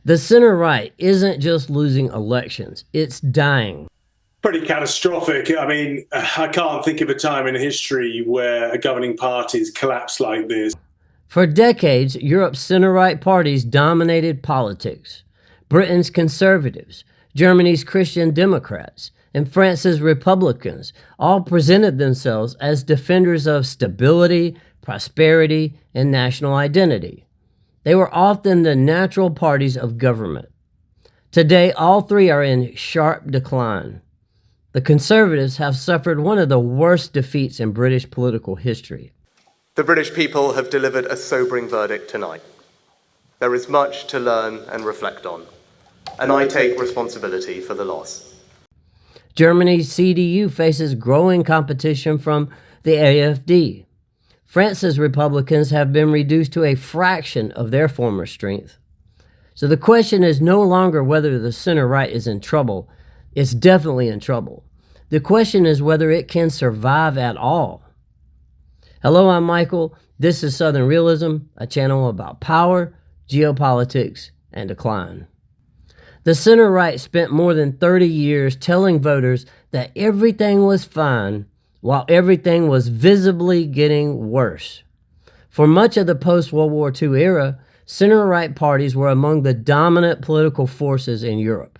The center-right isn't just losing elections, it's dying. Pretty catastrophic. I mean, I can't think of a time in history where a governing party's collapsed like this. For decades, Europe's center-right parties dominated politics. Britain's conservatives, Germany's Christian Democrats, and France's Republicans all presented themselves as defenders of stability, prosperity, and national identity. They were often the natural parties of government. Today, all three are in sharp decline. The Conservatives have suffered one of the worst defeats in British political history. The British people have delivered a sobering verdict tonight. There is much to learn and reflect on, and I take responsibility for the loss. Germany's CDU faces growing competition from the AfD. France's Republicans have been reduced to a fraction of their former strength. So the question is no longer whether the center-right is in trouble. It's definitely in trouble. The question is whether it can survive at all. Hello, I'm Michael. This is Southern Realism, a channel about power, geopolitics, and decline. The center-right spent more than 30 years telling voters that everything was fine while everything was visibly getting worse. For much of the post-World War II era, center-right parties were among the dominant political forces in Europe.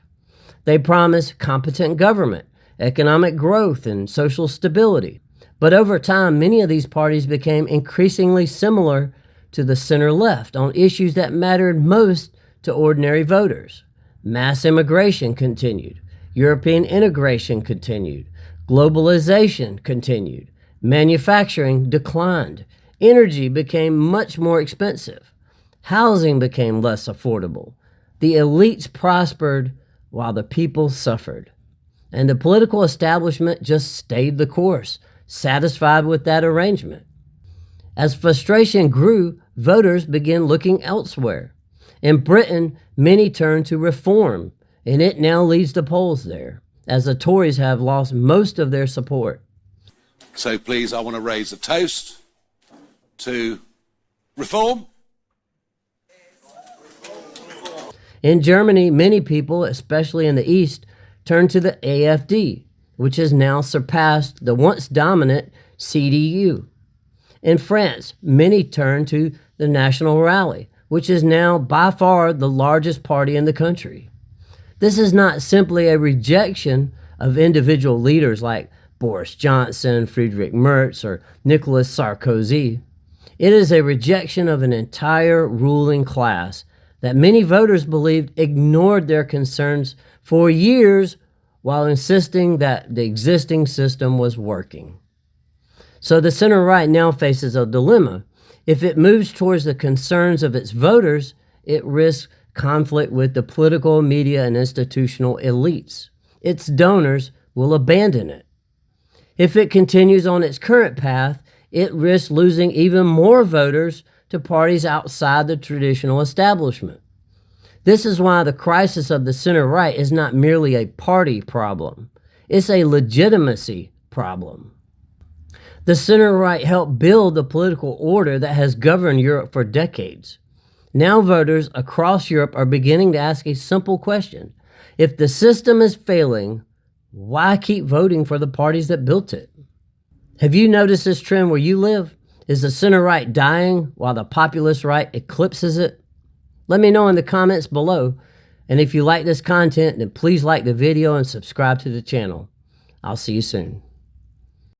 They promised competent government, economic growth, and social stability. But over time, many of these parties became increasingly similar to the center-left on issues that mattered most to ordinary voters. Mass immigration continued. European integration continued. Globalization continued. Manufacturing declined. Energy became much more expensive. Housing became less affordable. The elites prospered while the people suffered. And the political establishment just stayed the course, satisfied with that arrangement. As frustration grew, voters began looking elsewhere. In Britain, many turned to reform, and it now leads the polls there, as the Tories have lost most of their support. So please, I want to raise a toast to reform. In Germany, many people, especially in the East, turned to the AfD, which has now surpassed the once dominant CDU. In France, many turned to the National Rally, which is now by far the largest party in the country. This is not simply a rejection of individual leaders like Boris Johnson, Friedrich Merz, or Nicolas Sarkozy. It is a rejection of an entire ruling class that many voters believed ignored their concerns for years while insisting that the existing system was working. So the center-right now faces a dilemma. If it moves towards the concerns of its voters, it risks conflict with the political, media, and institutional elites. Its donors will abandon it. If it continues on its current path, it risks losing even more voters to parties outside the traditional establishment. This is why the crisis of the center-right is not merely a party problem. It's a legitimacy problem. The center-right helped build the political order that has governed Europe for decades. Now voters across Europe are beginning to ask a simple question. If the system is failing, why keep voting for the parties that built it? Have you noticed this trend where you live? Is the center-right dying while the populist right eclipses it? Let me know in the comments below. And if you like this content, then please like the video and subscribe to the channel. I'll see you soon.